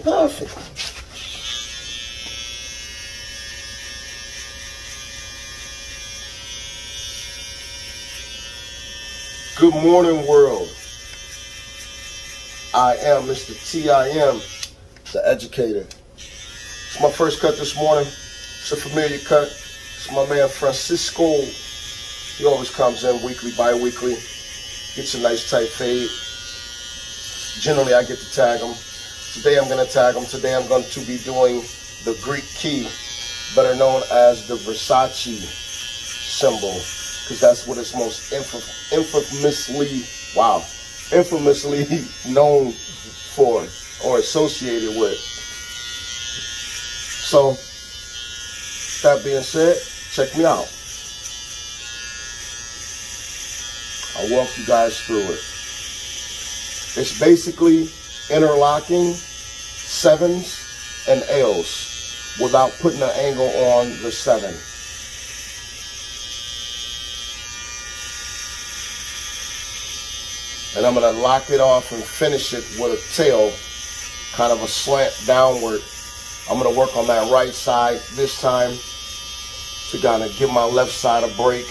Perfect. Good morning, world. I am Mr. T.I.M., the educator. It's my first cut this morning. It's a familiar cut. It's my man Francisco. He always comes in weekly, bi-weekly. Gets a nice tight fade. Generally, I get to tag him. Today, I'm going to tag him. Today, I'm going to be doing the Greek key, better known as the Versace symbol, because that's what it's most infamously known for or associated with. So, that being said, check me out. I'll walk you guys through it. It's basically interlocking 7s and L's without putting an angle on the 7. And I'm going to lock it off and finish it with a tail, kind of a slant downward. I'm going to work on that right side this time to kind of give my left side a break.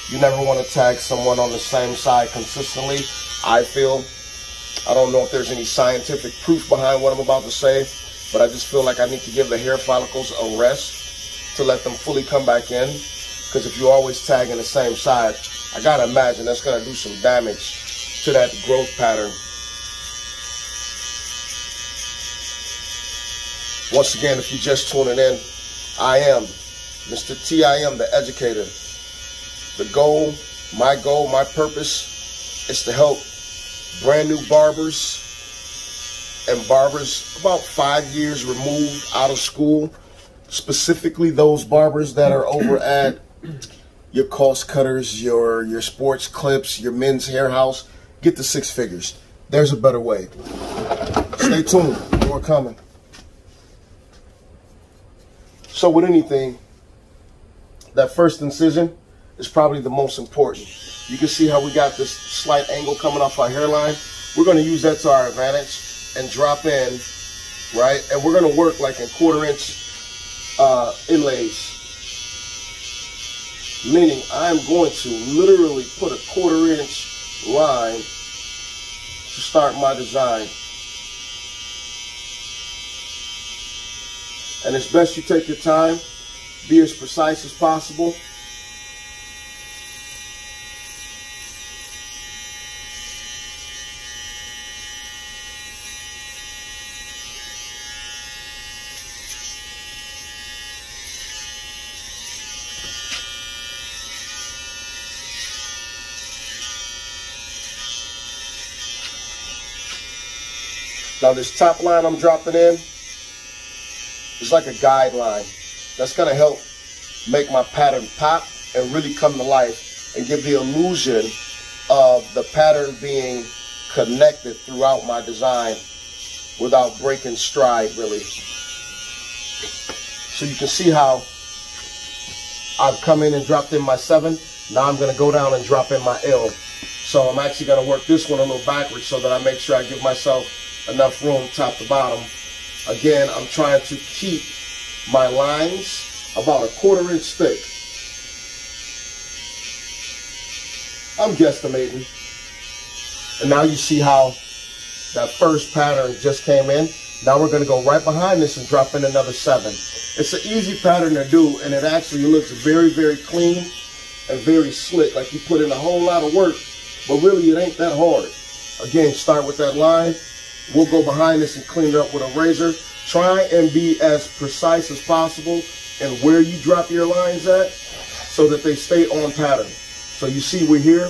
You never want to tag someone on the same side consistently, I feel. I don't know if there's any scientific proof behind what I'm about to say, but I just feel like I need to give the hair follicles a rest to let them fully come back in. Because if you always tag in the same side, I got to imagine that's going to do some damage to that growth pattern. Once again, if you're just tuning in, I am Mr. T.I.M., the educator. The goal, my purpose is to help brand new barbers and barbers about 5 years removed out of school, specifically those barbers that are over at your cost cutters, your sports clips, your men's hair house. Get to 6 figures. There's a better way. Stay tuned. More coming. So with anything, that first incision is probably the most important. You can see how we got this slight angle coming off our hairline. We're going to use that to our advantage and drop in, right? And we're going to work like in 1/4 inch inlays. Meaning I'm going to literally put a 1/4 inch line to start my design. And it's best you take your time, be as precise as possible. Now this top line I'm dropping in is like a guideline. That's going to help make my pattern pop and really come to life and give the illusion of the pattern being connected throughout my design without breaking stride, really. So you can see how I've come in and dropped in my 7. Now I'm going to go down and drop in my L. So I'm actually going to work this one a little backwards so that I make sure I give myself enough room top to bottom. Again, I'm trying to keep my lines about a 1/4 inch thick. I'm guesstimating. And now you see how that first pattern just came in. Now we're going to go right behind this and drop in another 7. It's an easy pattern to do, and it actually looks very, very clean and very slick, like you put in a whole lot of work, but really it ain't that hard. Again, start with that line. We'll go behind this and clean it up with a razor. Try and be as precise as possible in where you drop your lines at so that they stay on pattern. So you see we're here.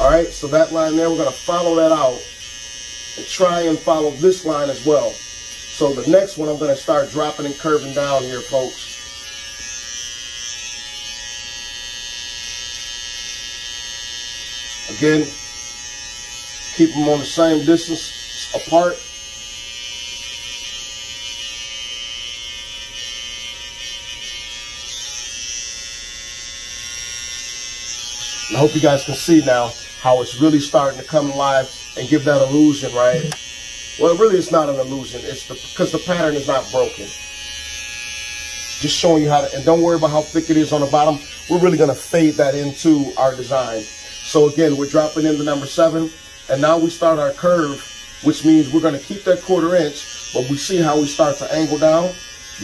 All right, so that line there, we're going to follow that out and try and follow this line as well. So the next one, I'm going to start dropping and curving down here, folks. Again, keep them on the same distance apart. And I hope you guys can see now how it's really starting to come alive and give that illusion, right? Well, really, it's not an illusion. It's because the pattern is not broken. Just showing you how to, and don't worry about how thick it is on the bottom. We're really going to fade that into our design. So again, we're dropping in the number 7, and now we start our curve, which means we're going to keep that 1/4 inch, but we see how we start to angle down.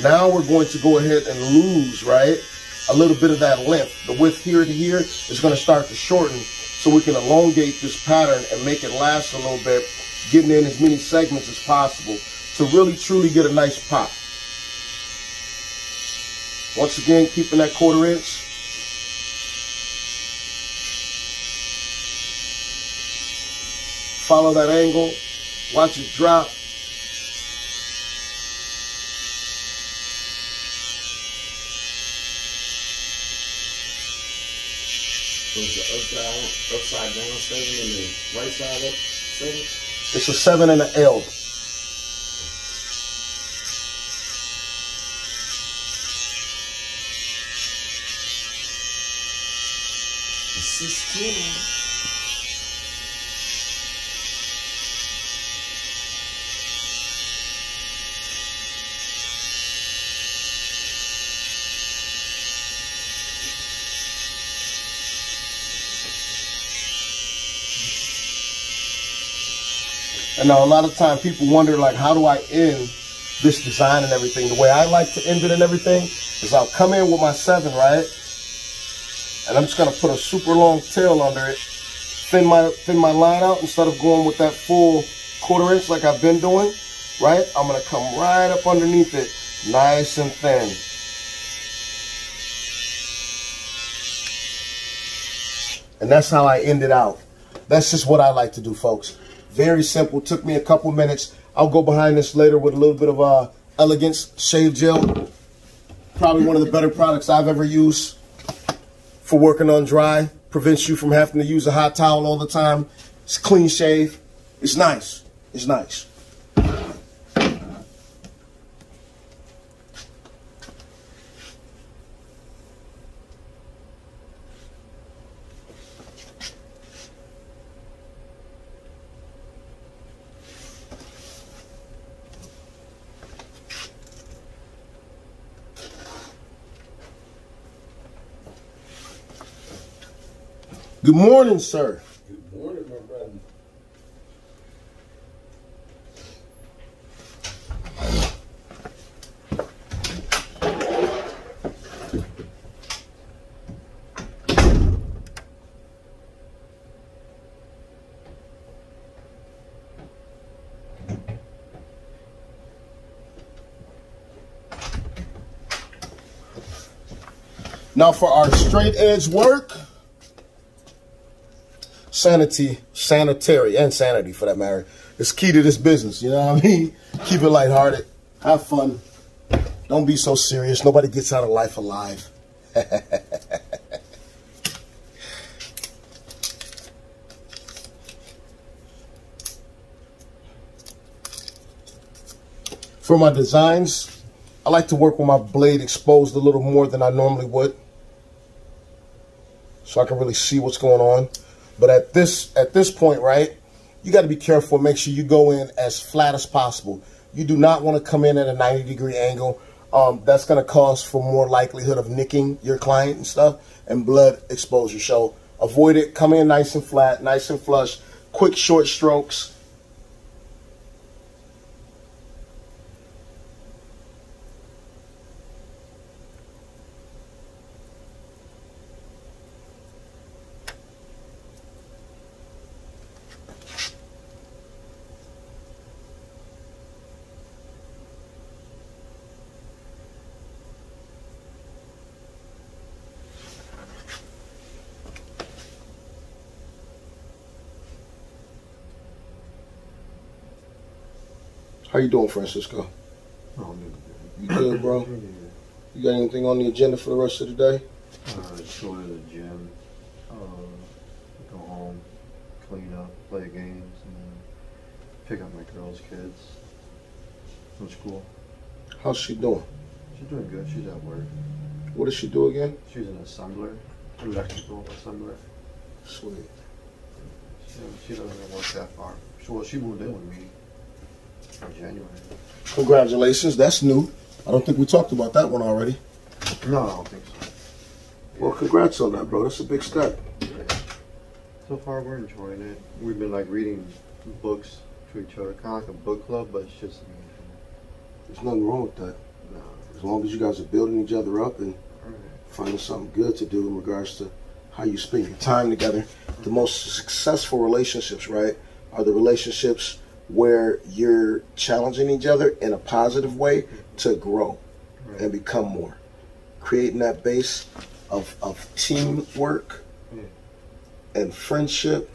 Now we're going to go ahead and lose, right, a little bit of that length. The width here to here is going to start to shorten, so we can elongate this pattern and make it last a little bit, getting in as many segments as possible to really truly get a nice pop. Once again, keeping that 1/4 inch. Follow that angle, watch it drop. So it's the upside down 7 and the right side up 7? It's a 7 and an L. It's 16. And now a lot of time people wonder, like, how do I end this design and everything? The way I like to end it and everything is I'll come in with my 7, right? And I'm just gonna put a super long tail under it, thin my line out instead of going with that full 1/4 inch like I've been doing, right? I'm gonna come right up underneath it, nice and thin. And that's how I end it out. That's just what I like to do, folks. Very simple. Took me a couple minutes. I'll go behind this later with a little bit of Elegance Shave Gel. Probably one of the better products I've ever used for working on dry. Prevents you from having to use a hot towel all the time. It's a clean shave. It's nice. It's nice. Good morning, sir. Good morning, my brother. Now for our straight edge work, sanitary, and sanity for that matter, is key to this business. You know what I mean? Keep it lighthearted. Have fun. Don't be so serious. Nobody gets out of life alive. For my designs, I like to work with my blade exposed a little more than I normally would, so I can really see what's going on. But at this point, right, you got to be careful. Make sure you go in as flat as possible. You do not want to come in at a 90-degree angle. That's going to cause for more likelihood of nicking your client and stuff and blood exposure. So avoid it. Come in nice and flat, nice and flush. Quick, short strokes. How you doing, Francisco? Oh, You good, bro? You got anything on the agenda for the rest of the day? Just go to the gym, go home, clean up, play games, and then pick up my girl's kids from school. How's she doing? She's doing good. She's at work. What does she do again? She's an assembler, electrical assembler. Sweet. She doesn't work that far. She moved in with me. January. Congratulations. That's new. I don't think we talked about that one already. No, I don't think so. Well, congrats on that, bro. That's a big step. Yeah. So far, we're enjoying it. We've been like reading books to each other, kind of like a book club, but it's just. There's nothing wrong with that. No. As long as you guys are building each other up and finding something good to do in regards to how you spend your time together. The most successful relationships, right, are the relationships where you're challenging each other in a positive way to grow and become more. Creating that base of teamwork and friendship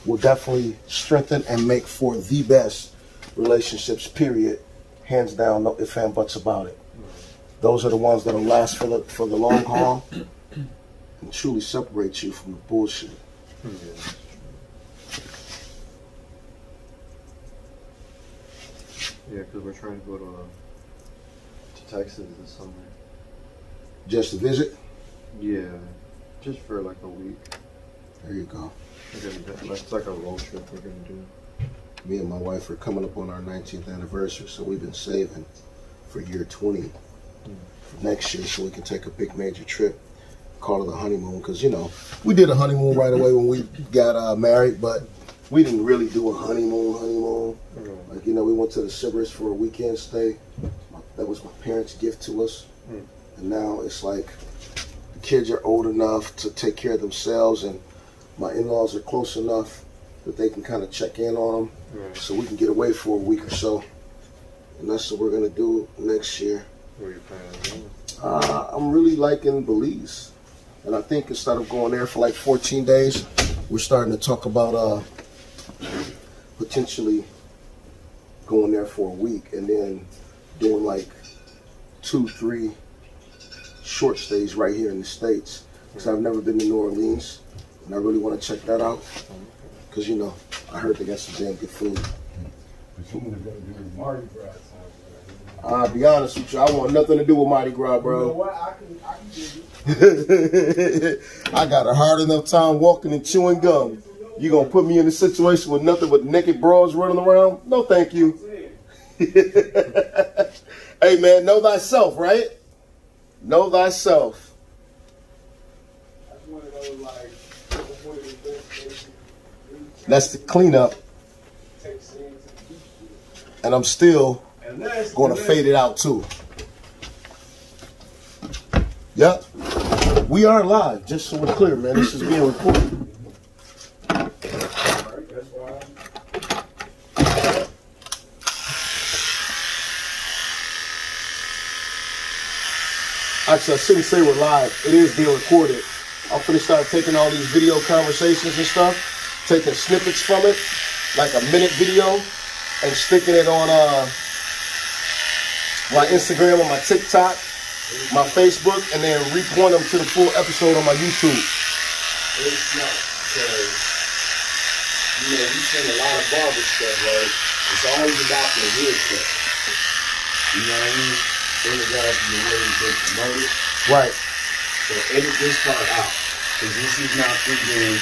will definitely strengthen and make for the best relationships, period. Hands down, no ifs and buts about it. Those are the ones that'll last for the long haul and truly separate you from the bullshit. Yeah, because we're trying to go to Texas this summer. Just to visit? Yeah, just for like a week. There you go. That's like a road trip we're gonna do. Me and my wife are coming up on our 19th anniversary, so we've been saving for year 20 for next year, so we can take a big major trip. Call it a honeymoon, because, you know, we did a honeymoon right away when we got married, but we didn't really do a honeymoon. Like, you know, we went to the Sybaris for a weekend stay. That was my parents' gift to us. And now it's like the kids are old enough to take care of themselves, and my in-laws are close enough that they can kind of check in on them, so we can get away for a week or so. And that's what we're going to do next year. Where are you planning on going? I'm really liking Belize. And I think instead of going there for like 14 days, we're starting to talk about potentially going there for a week and then doing like 2-3 short stays right here in the States. Because I've never been to New Orleans, and I really want to check that out. Because, you know, I heard they got some damn good food. But you want to go do Mardi Gras time. I'll be honest with you, I want nothing to do with Mardi Gras, bro. You know what? I can do it. I got a hard enough time walking and chewing gum. You gonna put me in a situation with nothing but naked bras running around? No, thank you. Hey, man, know thyself, right? Know thyself. That's one of those, like, one of the best places. That's the cleanup. And I'm still going to fade it out, too. Yep. We are live, just so we're clear, man. This is being recorded. Actually, I shouldn't say we're live. It is being recorded. I'm finna start taking all these video conversations and stuff, taking snippets from it, like a minute video, and sticking it on my Instagram, on my TikTok, my Facebook, and then repoint them to the full episode on my YouTube. It's not. So, you know, we seen a lot of barber stuff, right? It's always about the hood stuff. You know what I mean? In regards to the way they promote it. Right. So edit this part out. Because this is not figuring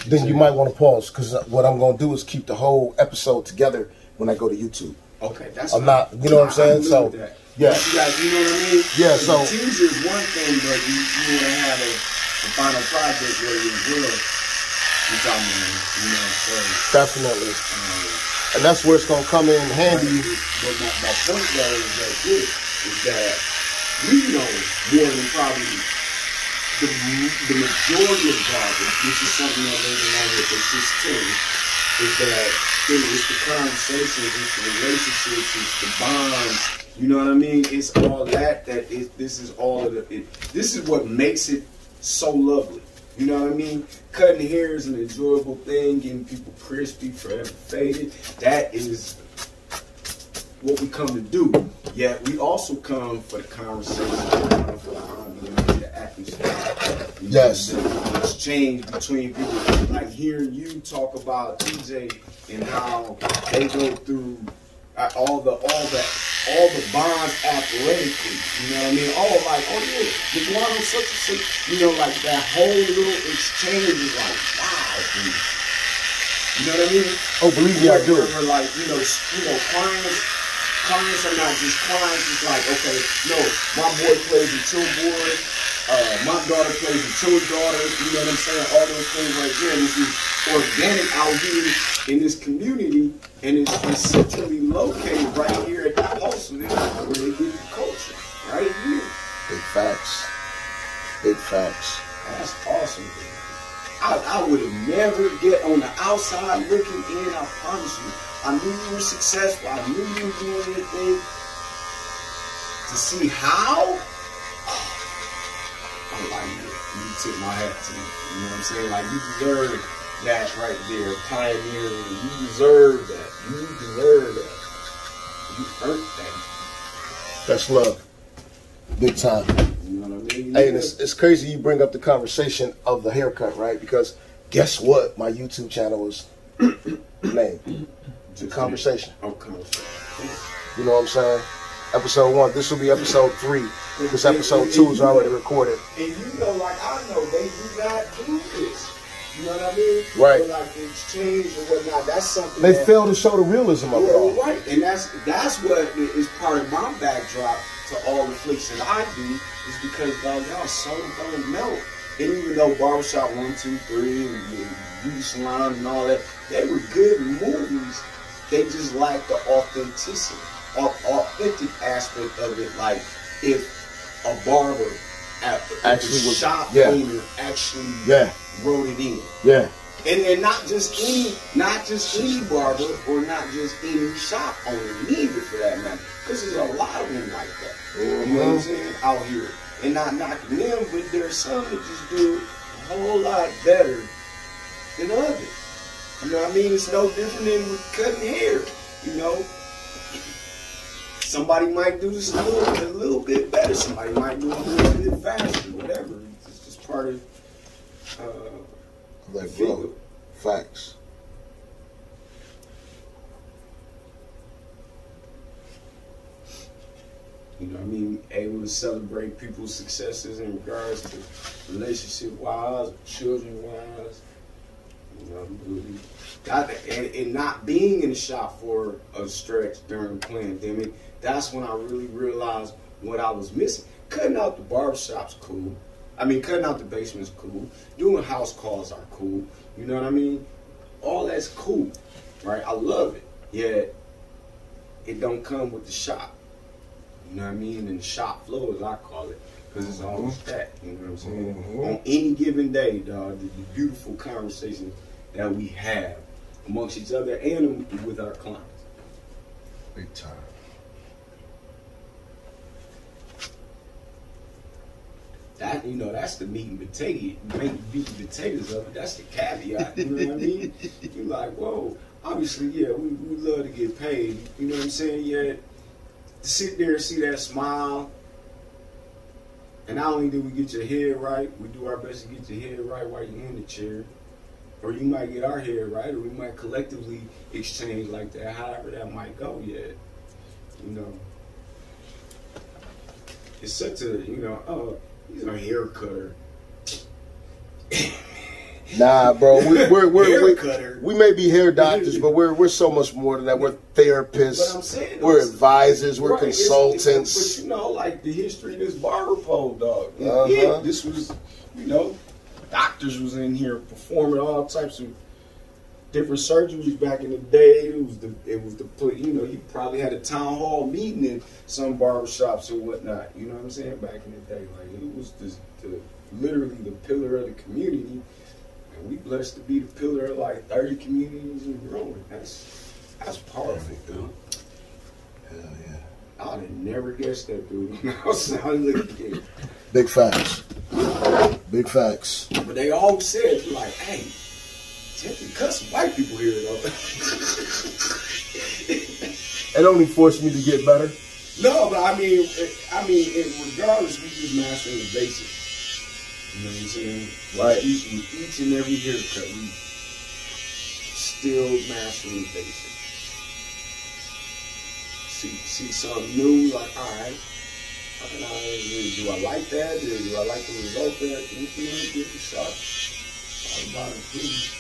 Then you might want to pause, because what I'm going to do is keep the whole episode together when I go to YouTube. Okay, that's I'm not, you know what I'm saying? So, yeah. You guys, you know what I mean? Yeah, so. The teaser is one thing, but you want to have a final project where you will. Which I mean, you know, so. Definitely. And that's where it's going to come in handy. But my point though is that this is that we know more than probably the majority of barbers, which is something that goes along with consistency, is that it's the conversations, it's the relationships, it's the bonds. You know what I mean? It's all that this is all of it. This is what makes it so lovely. You know what I mean? Cutting hair is an enjoyable thing, getting people crispy, forever faded. That is what we come to do. Yet we also come for the conversation, for the ambiance, the atmosphere. Yes. The exchange between people. Like hearing you talk about TJ and how they go through all the bonds athletically, you know what I mean? Oh, like, oh yeah, McDonald's such and such, you know, like that whole little exchange is like, wow. You know what I mean? Oh, believe me, I do. Where, like, clients are not just clients. It's like, okay, no, my boy plays with your boy. My daughter plays with your daughter. You know what I'm saying? All those things right there. This is organic out here in this community, and it's centrally located right here at the Pulse, where they get the culture. Right here. Big facts. Big facts. That's awesome. I would have never get on the outside looking in, I promise you. I knew you were successful. I knew you were doing your thing. To see how, I'm like, you tip my hat to you. You know what I'm saying? Like, you deserve that right there. Pioneering. You deserve that. You deserve that. You earned that. That's love. Big time. You know what I mean? Hey, and it's crazy you bring up the conversation of the haircut, right? Because guess what? My YouTube channel was named. The conversation. Okay. You know what I'm saying? Episode 1. This will be episode 3. This episode 2 is already recorded. And you know, like I know, they do not do this. You know what I mean? Right. Or like the exchange or whatnot. That's something They that, fail to show the realism of it all. right. And that's what is part of my backdrop to all the flicks that I do, is because dog, y'all so don't know. And even though Barbershop 1, 2, 3 and Beauty Salon and all that, they were good movies. They just lacked the authenticity, authentic aspect of it. Like if a barber, Actually was, shop yeah. owner actually Yeah. wrote it in. Yeah. And not just any barber or not just any shop owner neither for that matter. Because there's a lot of them like that. You know what I'm saying? Out here. And not knocking them, but there's some that just do it a whole lot better than others. You know what I mean? It's no different than with cutting hair. You know? Somebody might do this a little bit better. Somebody might do it a little bit faster. Whatever. It's just part of Like, bro, facts. You know what I mean? Able to celebrate people's successes in regards to relationship-wise, children-wise. You know, and not being in the shop for a stretch during the pandemic, that's when I really realized what I was missing. Cutting out the barbershop's cool. I mean, cutting out the basement's cool. Doing house calls are cool. You know what I mean? All that's cool, right? I love it. Yet, it don't come with the shop. You know what I mean? And the shop flow, as I call it, because it's always that. You know what I'm saying? On any given day, dog, the beautiful conversations that we have amongst each other and with our clients. Big time. That, you know, that's the meat and potatoes of it. That's the caveat. You know what I mean? You're like, whoa. Obviously, yeah, we love to get paid. You know what I'm saying? Yeah. To sit there and see that smile, and not only do we get your head right, we do our best to get your head right while you're in the chair, or you might get our head right, or we might collectively exchange like that, however that might go. Yet, you know, it's such a, you know, oh, he's a hair cutter. Nah, bro, Hair we may be hair doctors, but we're so much more than that. We're therapists. But I'm saying, we're advisors. We're right, consultants. but you know, like the history of this barber pole, dog. Uh-huh. This was, you know, doctors was in here performing all types of different surgeries back in the day. It was the you know, you probably had a town hall meeting in some barbershops or whatnot. You know what I'm saying? Back in the day, like it was literally the pillar of the community. We blessed to be the pillar of like 30 communities and growing. That's powerful, dude. Hell yeah. I would have never guessed that, dude. I was looking. Big facts. Big facts. But they always said, like, hey, you cut some white people here, though. It only forced me to get better. No, but I mean, regardless, we just mastering the basics. You know what I'm saying? Right. Each and every haircut, we still mastering the basics. See something new, like, all right, do I like that? Do I like the result of that? You know, give it a shot. All about it, please.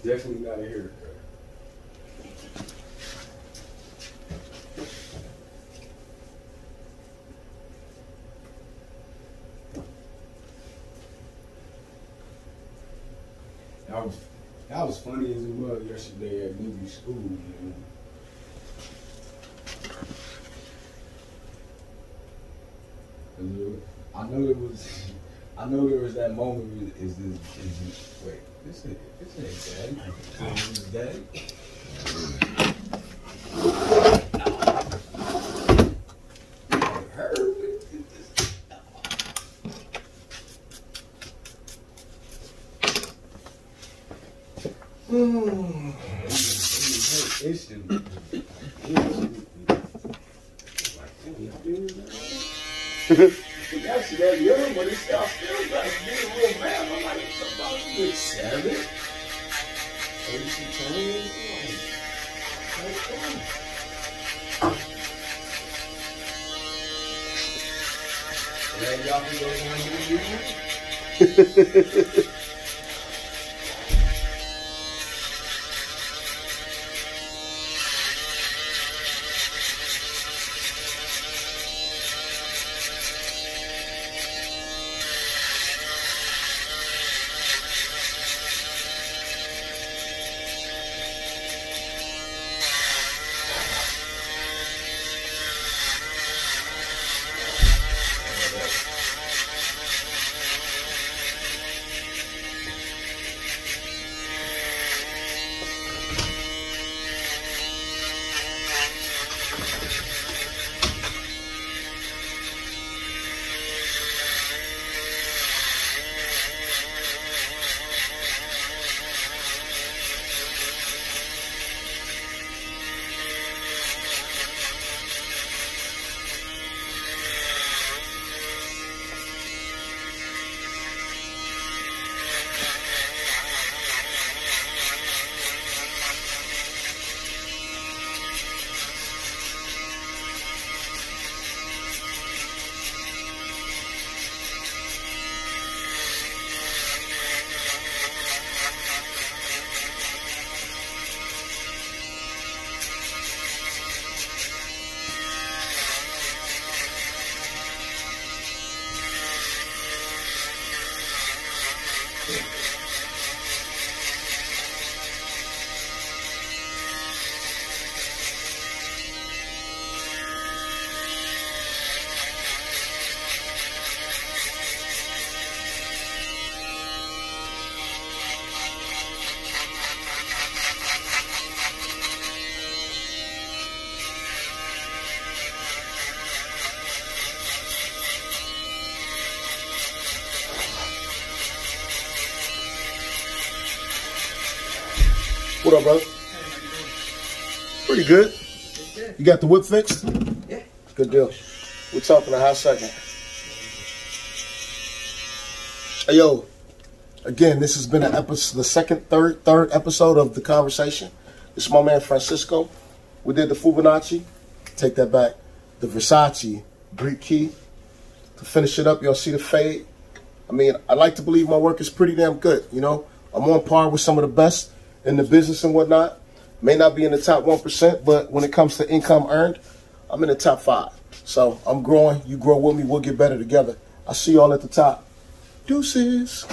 Definitely not a haircut. That was funny as it was yesterday at movie school, man. I know there was that moment. Wait, this ain't daddy. This is daddy. Yesterday, yeah, but it's still got to be a real man. I'm like, somebody good 7. 82 times. Glad y'all can go down to the What up, brother? Pretty good. You got the whip fixed? Yeah. Good deal. We're talking a hot second. Hey, yo. Again, this has been an episode, the third episode of The Conversation. This is my man Francisco. We did the Fibonacci. Take that back. The Versace Greek key. To finish it up, y'all see the fade. I mean, I like to believe my work is pretty damn good, you know. I'm on par with some of the best in the business and whatnot. May not be in the top 1%, but when it comes to income earned, I'm in the top 5. So I'm growing. You grow with me. We'll get better together. I'll see y'all at the top. Deuces.